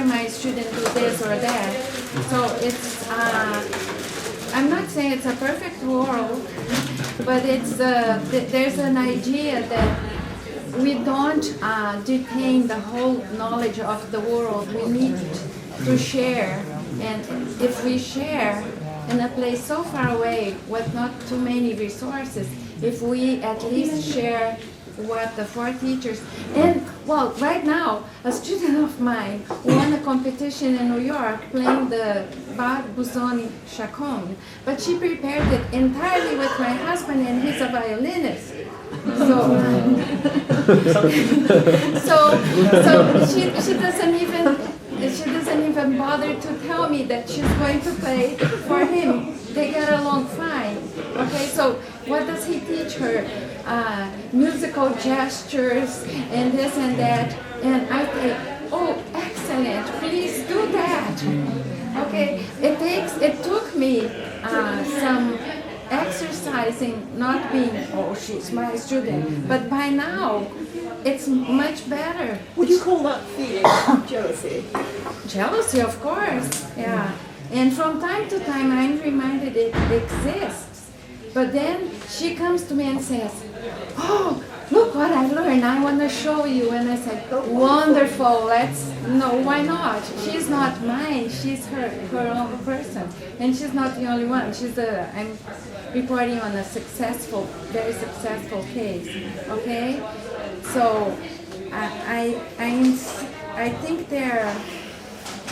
hear my student do this or that. So it's, I'm not saying it's a perfect world, but it's there's an idea that we don't detain the whole knowledge of the world. We need to share, and if we share in a place so far away with not too many resources, if we at least share what the four teachers, and well, right now, a student of mine won a competition in New York playing the Bach Busoni Chaconne, but she prepared it entirely with my husband, and he's a violinist. So she doesn't even bother to tell me that she's going to play for him. They get along fine. Okay, so what does he teach her? Musical gestures and this and that. And I think, oh, excellent, please do that. Okay, it took me some exercising, not being, oh, she's my student, but by now, it's much better. Would you call that feeling jealousy? Jealousy, of course, yeah. And from time to time, I'm reminded it exists. But then she comes to me and says, oh, look what I learned, I want to show you. And I said, wonderful, why not? She's not mine, she's her own person. And she's not the only one. I'm reporting on a very successful case, okay? So I think there are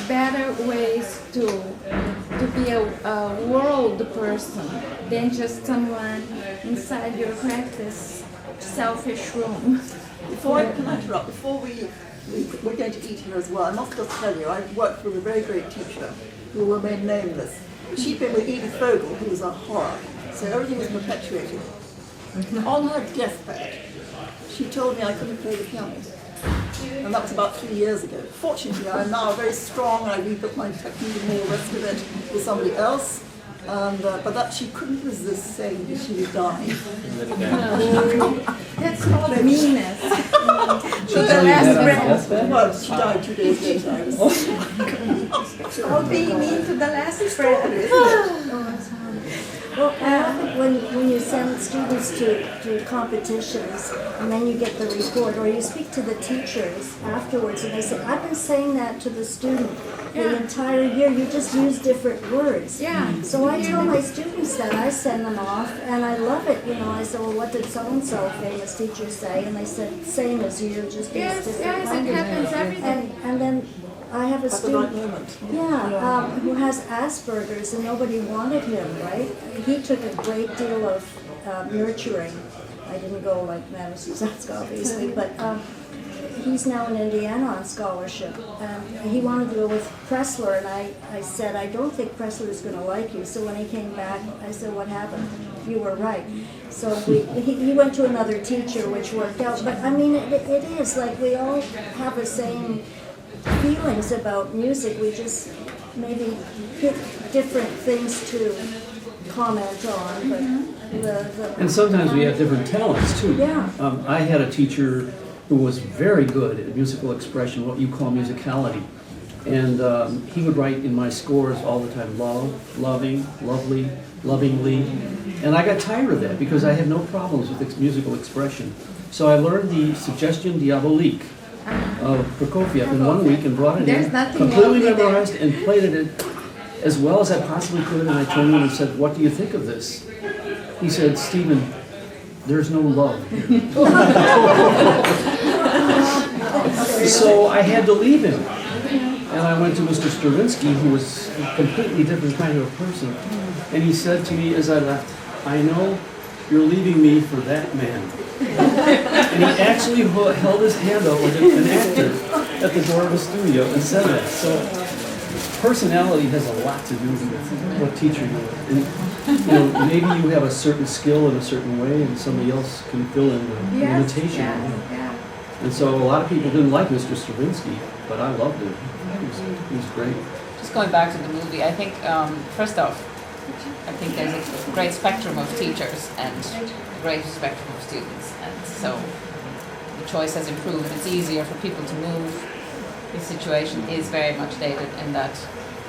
better ways to be a world person than just someone inside your practice selfish room. Before we're going to eat here as well, I must just tell you, I've worked with a very great teacher who will remain nameless. She'd been with Edith Vogel, who was a horror, so everything was perpetuated. On her deathbed, she told me I couldn't play the piano. And that was about 3 years ago. Fortunately, I'm now very strong, and I rebuilt my technique and all the rest of it with somebody else. But that she couldn't resist saying that she was dying. That's called meanness. Well, she died 2 days later. It's called being mean to the last friend. Well, when you send students to competitions and then you get the report, or you speak to the teachers afterwards and they say, I've been saying that to the student the entire year, you just use different words. Yeah. So I tell my students that, I send them off, and I love it. I said, well, what did so-and-so famous teacher say? And they said, same as you, just use different language. It happens every day. And then I have a student, who has Asperger's, and nobody wanted him, right? He took a great deal of nurturing. I didn't go like Madame Suzanska, obviously, but he's now in Indiana on scholarship. He wanted to go with Pressler, and I said, I don't think Pressler's going to like you. So when he came back, I said, what happened? You were right. So he went to another teacher, which worked out. But I mean, it is like we all have the same feelings about music. We just maybe pick different things to comment on, but and sometimes we have different talents too. Yeah. I had a teacher who was very good at musical expression, what you call musicality, and he would write in my scores all the time, love, loving, lovely, lovingly, and I got tired of that because I had no problems with musical expression. So I learned the Suggestion Diabolique of Prokofiev in 1 week and brought it in, completely memorized, and played it as well as I possibly could. And I turned to him and said, what do you think of this? He said, Stephen, there's no love here. So I had to leave him. And I went to Mr. Stravinsky, who was a completely different kind of a person. And he said to me as I left, I know you're leaving me for that man. And he actually held his hand out like an actor at the door of a studio and said that. So personality has a lot to do with what teacher you are. And, maybe you have a certain skill in a certain way and somebody else can fill in the limitation. Yeah. And so a lot of people didn't like Mr. Stravinsky, but I loved him. He was great. Just going back to the movie, I think, first off, I think there's a great spectrum of teachers and a great spectrum of students. And so the choice has improved. It's easier for people to move his situation is very much dated in that,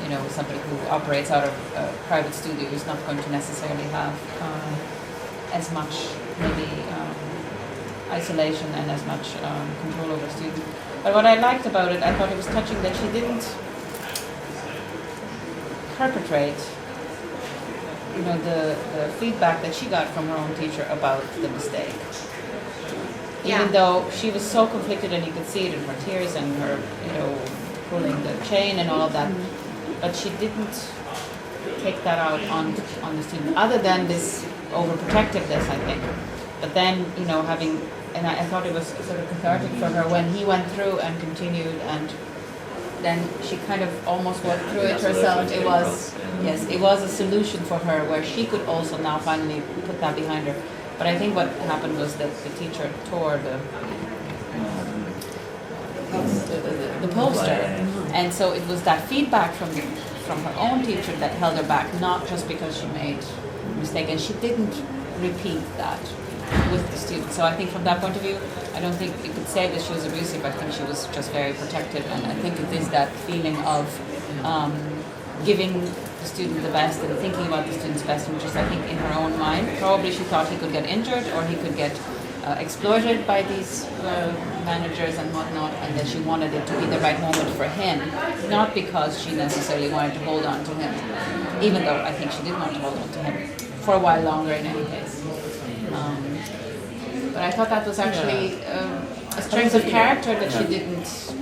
you know, somebody who operates out of a private studio is not going to necessarily have as much maybe isolation and as much control over students. But what I liked about it, I thought it was touching that she didn't perpetrate, you know, the feedback that she got from her own teacher about the mistake. Even though she was so conflicted, and you could see it in her tears and her, you know, pulling the chain and all of that, but she didn't take that out on the student, other than this overprotectiveness, I think. But then, you know, and I thought it was sort of cathartic for her when he went through and continued, and then she kind of almost worked through it herself. It was, yes, it was a solution for her where she could also now finally put that behind her. But I think what happened was that the teacher tore the poster, and so it was that feedback from her own teacher that held her back, not just because she made a mistake, and she didn't repeat that with the students. So I think from that point of view, I don't think you could say that she was abusive. I think she was just very protective, and I think it is that feeling of giving the student the best and thinking about the student's best interest. I think in her own mind, probably she thought he could get injured or he could get exploited by these managers and whatnot, and that she wanted it to be the right moment for him, not because she necessarily wanted to hold on to him, even though I think she did want to hold on to him for a while longer in any case. But I thought that was actually a strength of character that she didn't,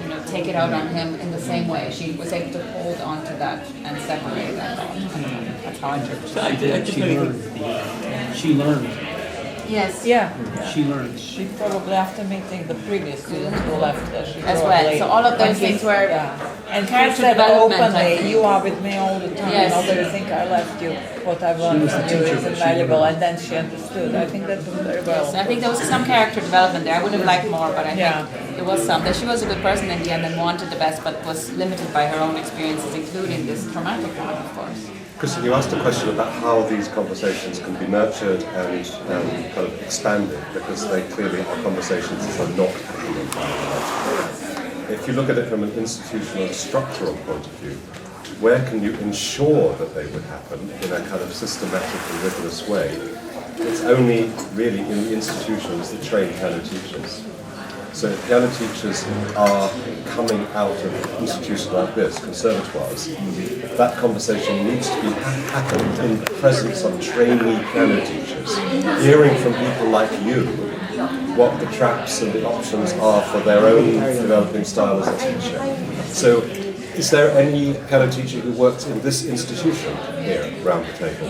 you know, take it out on him in the same way. She was able to hold on to that and separate that thought. That's how I interpret it. She learned. Yes. Yeah. She learned. She probably, after meeting the previous students who left, she As well. probably- So all of those things were And character she said development, I openly, think. you are with me all the time, Yes. although you think I left you, what I've learned was from the you teacher, is but she invaluable, learned. and then she understood. I think that was very well. So I think there was some character development there. I would have liked more, but I Yeah. think there was some. That she was a good person in the end and wanted the best, but was limited by her own experiences, including this traumatic one, of course. Kristen, you asked a question about how these conversations can be nurtured and kind of expanded, because they clearly are conversations that are not happening. If you look at it from an institutional and structural point of view, where can you ensure that they would happen in a kind of systematic and rigorous way? It's only really in the institutions that train piano teachers. So if piano teachers are coming out of institutions like this, conservatoires, that conversation needs to be happening in the presence of trainee piano teachers, hearing from people like you what the traps and the options are for their own developing style as a teacher. So is there any piano teacher who works in this institution here, round the table?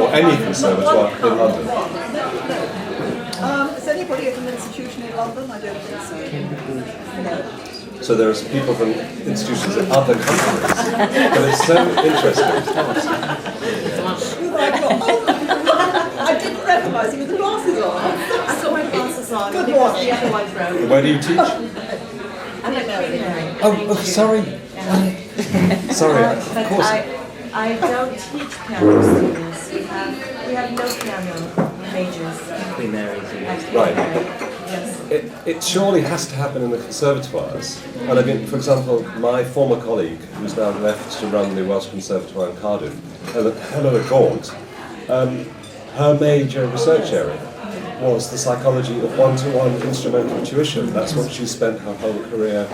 Or any conservatoire in London? Is anybody at an institution in London? I don't think so. No. So there's people from institutions in other countries. But it's so interesting. I didn't recognise him with the glasses on. I got my glasses on Good because one. the other one's broken. Where do you teach? I'm at Culinary. Oh, sorry. Sorry, of But course. I don't teach piano students. We have no piano majors. Queen Mary's. at Right. Culinary. Yes. It surely has to happen in the conservatoires. And I mean, for example, my former colleague, who's now left to run the Welsh Conservatoire in Cardiff, Helena Gaunt, her major research area was the psychology of one-to-one instrumental tuition. That's what she spent her whole career.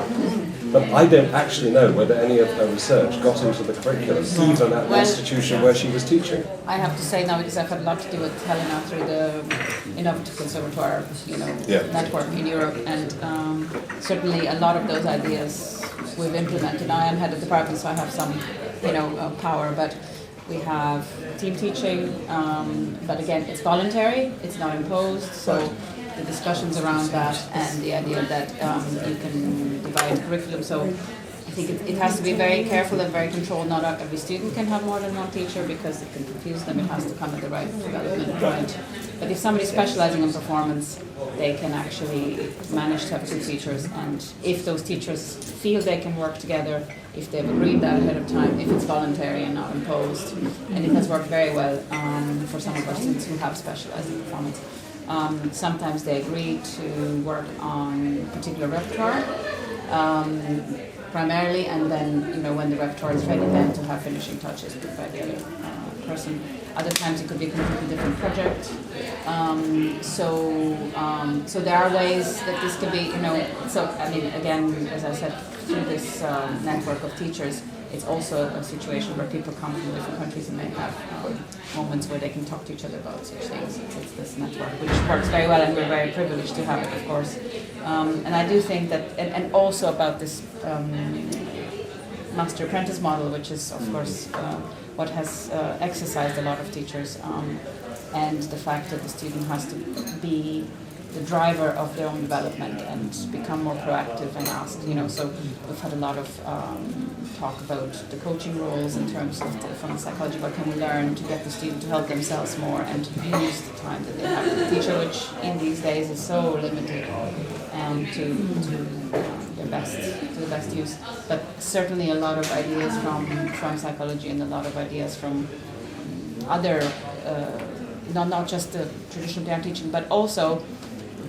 But I don't actually know whether any of her research got into the curriculum, even at the institution where she was teaching. I have to say now, because I've had a lot to do with Helena through the Innovative Conservatoire, Yeah. network in Europe, and certainly a lot of those ideas we've implemented. I am head of the department, so I have some, power, but we have team teaching, but again, it's voluntary, it's not imposed, so the discussions around that and the idea that you can divide curriculum, so I think it has to be very careful and very controlled. Not every student can have more than one teacher because it can confuse them. It has to come at the right development point. But if somebody's specializing in performance, they can actually manage to have two teachers. And if those teachers feel they can work together, if they've agreed that ahead of time, if it's voluntary and not imposed, and it has worked very well for some of our students who have specialized in performance. Sometimes they agree to work on particular repertoire, primarily, and then when the repertoire is ready, then to have finishing touches by the other person. Other times it could be a completely different project. So there are ways that this can be, So I mean, again, as I said, through this network of teachers, it's also a situation where people come from different countries and they have moments where they can talk to each other about such things. It's this network, which works very well, and we're very privileged to have it, of course. And I do think that, and also about this master-apprentice model, which is, of course, what has exercised a lot of teachers, and the fact that the student has to be the driver of their own development and become more proactive and ask, so we've had a lot of talk about the coaching roles in terms of from the psychology, what can we learn to get the student to help themselves more and to use the time that they have with the teacher, which in these days is so limited, to the best use. But certainly a lot of ideas from psychology and a lot of ideas from other, not just the traditional piano teaching, but also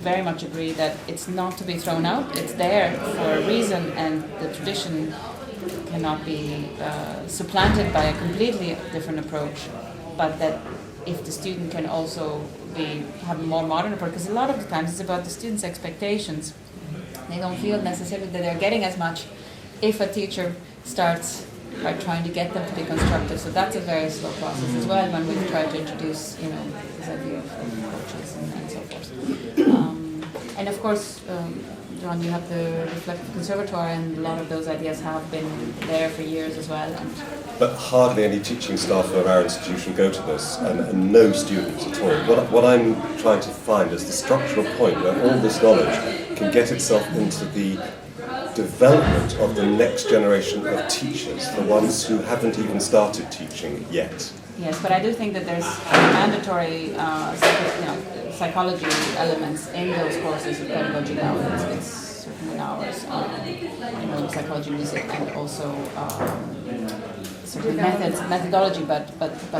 very much agree that it's not to be thrown out. It's there for a reason, and the tradition cannot be supplanted by a completely different approach. But that if the student can also have a more modern approach, because a lot of the times it's about the students' expectations. They don't feel necessarily that they're getting as much if a teacher starts by trying to get them to be constructive. So that's a very slow process as well when we've tried to introduce, this idea of coaches and so forth. And of course, John, you have the Reflective Conservatoire, and a lot of those ideas have been there for years as well. But hardly any teaching staff of our institution go to this, and no students at all. What I'm trying to find is the structural point where all this knowledge can get itself into the development of the next generation of teachers, the ones who haven't even started teaching yet. Yes, but I do think that there's mandatory psychology elements in those courses of pedagogy now. It's certainly ours, psychology, music, and also methodology, but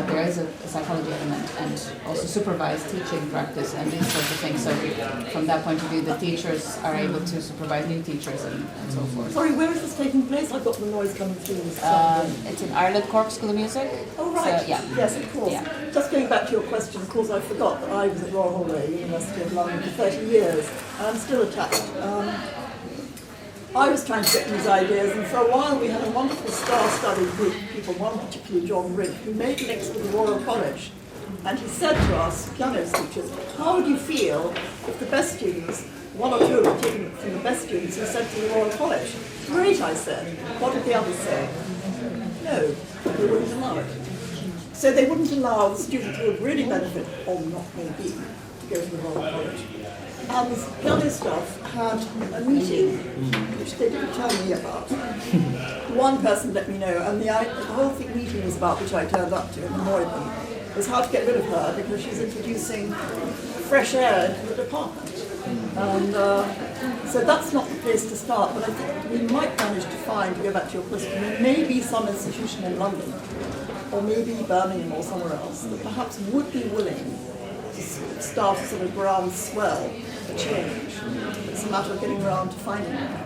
there is a psychology element, and also supervised teaching practice and these sorts of things. So from that point of view, the teachers are able to supervise new teachers and so forth. Sorry, where is this taking place? I've got the noise coming through. It's in Ireland Cork School of Music. Oh, right. So, yeah. Yes, of course. Yeah. Just going back to your question, of course, I forgot that I was at Royal Holloway, University of London, for 30 years, and I'm still attached. I was trying to get these ideas, and for a while we had a wonderful star-studded group of people, one particularly John Ridd, who made links with the Royal College. And he said to us, piano teachers, how would you feel if the best students, one or two were taken from the best students, were sent to the Royal College? Great, I said. What did the others say? No, they wouldn't allow it. So they wouldn't allow the students who would really benefit, or not maybe, to go to the Royal College. And the piano staff had a meeting, which they didn't tell me about. One person let me know, and the whole meeting was about, which I turned up to and annoyed them, was how to get rid of her because she's introducing fresh air into the department. And so that's not the place to start, but I think we might manage to find, to go back to your question, there may be some institution in London, or maybe Birmingham or somewhere else, that perhaps would be willing to start a sort of groundswell for change. It's a matter of getting around to finding them.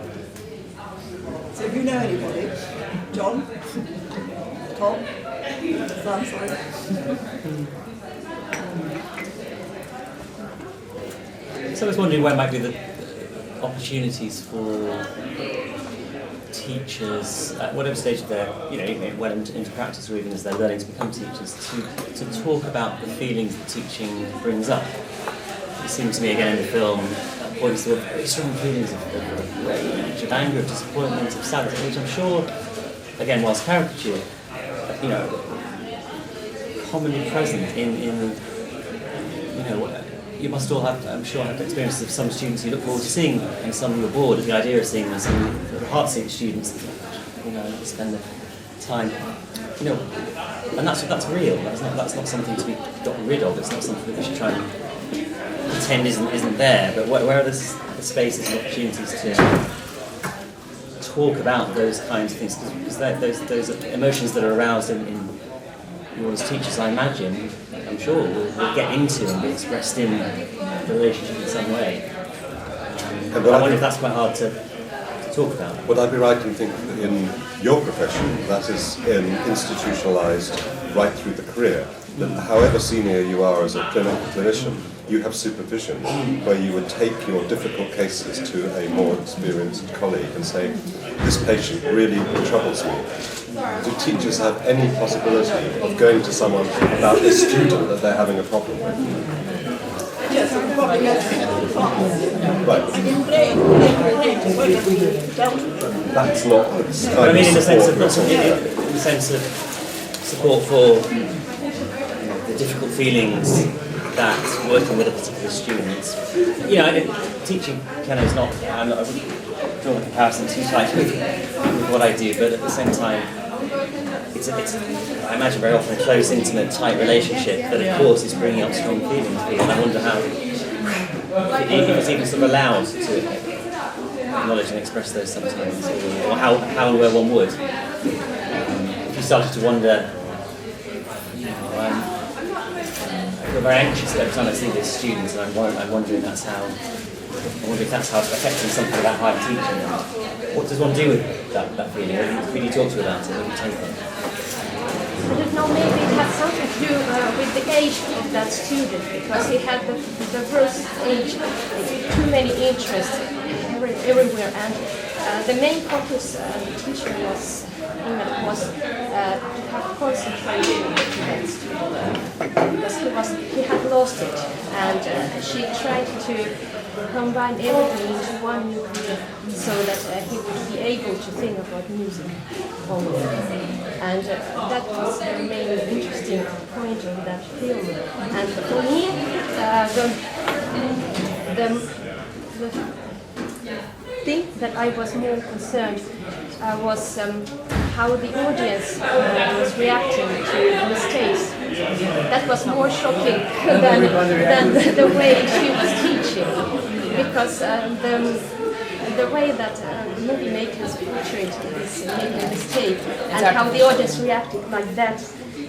So if you know anybody, John, Tom, Sam, sorry. So I was wondering where might be the opportunities for teachers at whatever stage of their, well into practice, or even as they're learning to become teachers, to talk about the feelings that teaching brings up. It seemed to me again in the film, points to very strong feelings of rage, of anger, of disappointment, of sadness, which I'm sure, again, whilst caricature, commonly present in you must all have, I'm sure, have experiences of some students you look forward to seeing and some who are bored at the idea of seeing them, some heart-sick students, spend the time, and that's real. That's not something to be got rid of. It's not something that we should try and pretend isn't there. But where are the spaces and opportunities to talk about those kinds of things? Because those emotions that are aroused in you as teachers, I imagine, I'm sure, will get into and be expressed in the relationship in some way. And I wonder if that's quite hard to talk about. would I be right in thinking that in your profession, that is institutionalised right through the career, that however senior you are as a clinician, you have supervision where you would take your difficult cases to a more experienced colleague and say, this patient really troubles me. Do teachers have any possibility of going to someone about this student that they're having a problem with? Yes, I'm probably Right. dealt with them. That's not the But kind I mean, in the sense support of we're talking about. in the sense of support for the difficult feelings that working with a particular student. You know, teaching piano is not. I wouldn't draw a comparison too tight with what I do, but at the same time, it's I imagine very often a close, intimate, tight relationship that, of course, is bringing up strong feelings for you. And I wonder how if it's even sort of allowed to acknowledge and express those sometimes, or how and where one would. If you started to wonder, you know, I feel very anxious every time I see these students, and I'm wondering if that's how it's affecting something about how I'm teaching them. What does one do with that feeling? Who do you talk to about it? Where do you take it? I don't know, maybe it has something to do with the age of that student, because he had the first age, too many interests everywhere, and the main focus the teacher was to have concentration to that student, because he had lost it, and she tried to combine everything into one nucleus so that he would be able to think about music only. And that was the main interesting point of that film. And for me, the thing that I was more concerned was how the audience was reacting to mistakes. That was more shocking than the way she was teaching, because the way that movie makers portrayed this making a mistake and how the audience reacted like that,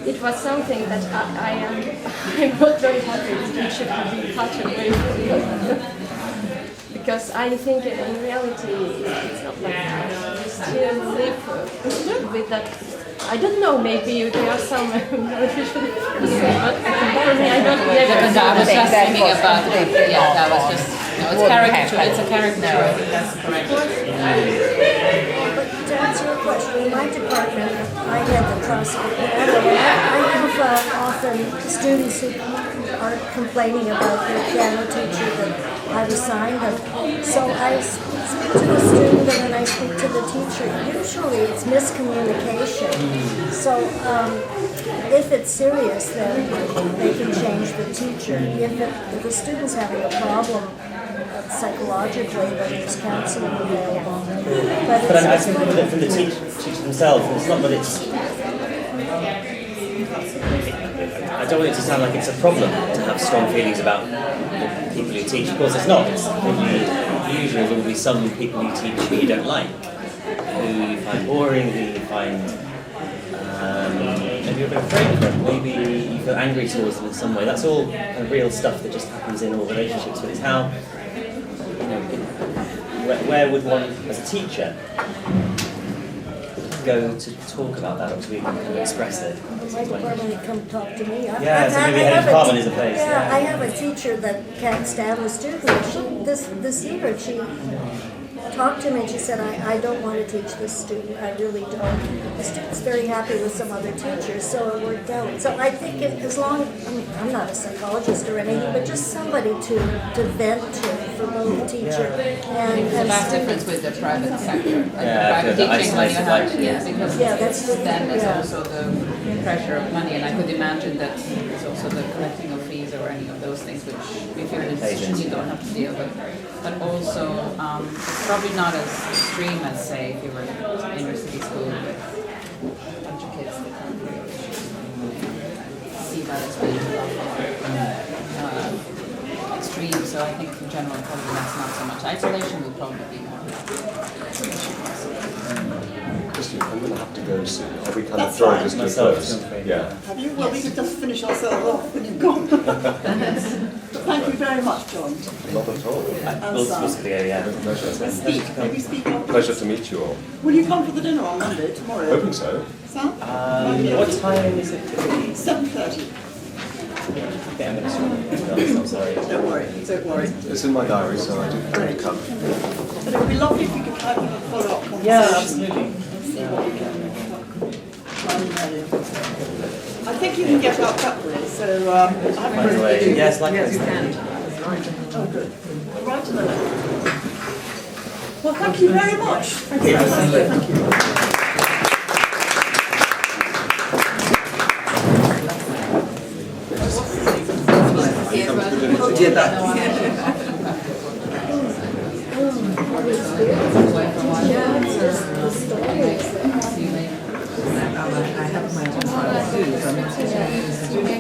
it was something that I'm not very happy that it should have been cut away from. Because I think in reality it's not like that. We still live with that. I don't know, maybe there are some artificial but for me I don't I was just thinking about it. Yeah, that was just it's caricature. It's a caricature. I think that's correct. But to answer your question, in my department, I had the prospect. I have often students who are complaining about their piano teacher that I've assigned them. So I speak to the student and then I speak to the teacher. Usually it's miscommunication. So if it's serious, then they can change the teacher. If the student's having a problem psychologically, then there's counseling available. But I think from the teachers themselves, it's not that it's. I don't want it to sound like it's a problem to have strong feelings about the people you teach. Of course, it's not. It's usually there will be some people you teach who you don't like, who you find boring, who you find maybe you're a bit afraid of them, maybe you feel angry towards them in some way. That's all kind of real stuff that just happens in all relationships. But it's how, you know, where would one, as a teacher, go to talk about that, or to even kind of express it? My department come talk to me. So maybe head of department is a place. Yeah, I have a teacher that can't stand the student. This year she talked to me and she said, I don't want to teach this student. I really don't. The student's very happy with some other teachers, so it worked out. So I think as long, I'm not a psychologist or anything, but just somebody to vent to from the teacher. And It's a vast difference with the private sector. Like private the teaching, when you have, isolated because that's the then there's yeah. also the pressure of money, and I could imagine that there's also the collecting of fees or any of those things which if you're an institution you don't have to deal with. But also, it's probably not as extreme as, say, if you were in inner city school with a bunch of kids that can't really see that as being extreme. So I think in general, probably that's not so much. Isolation would probably be more. Christian, I'm going to have to go soon. Have we kind of That's drawn fine. this to a Myself, close? I'm afraid, Yeah. Have you? Well, we could just finish ourselves off when you've gone. Thank you very much, John. Not at all. We'll see you, yeah. Speak. Maybe speak on. Pleasure to meet you all. Will you come for the dinner on Monday, tomorrow? Hoping so. Sam? What time is it? 7:30. Okay, I'm gonna sorry. Don't worry, don't worry. It's in my diary, so I do plan to come. But it would be lovely if we could have a follow-up conversation. Yeah, absolutely. And see what we can I think you can get our cutlery, so By the way, yes, likewise. Oh, good. Right to the left. Well, thank you very much. Thank you. Thank you. You make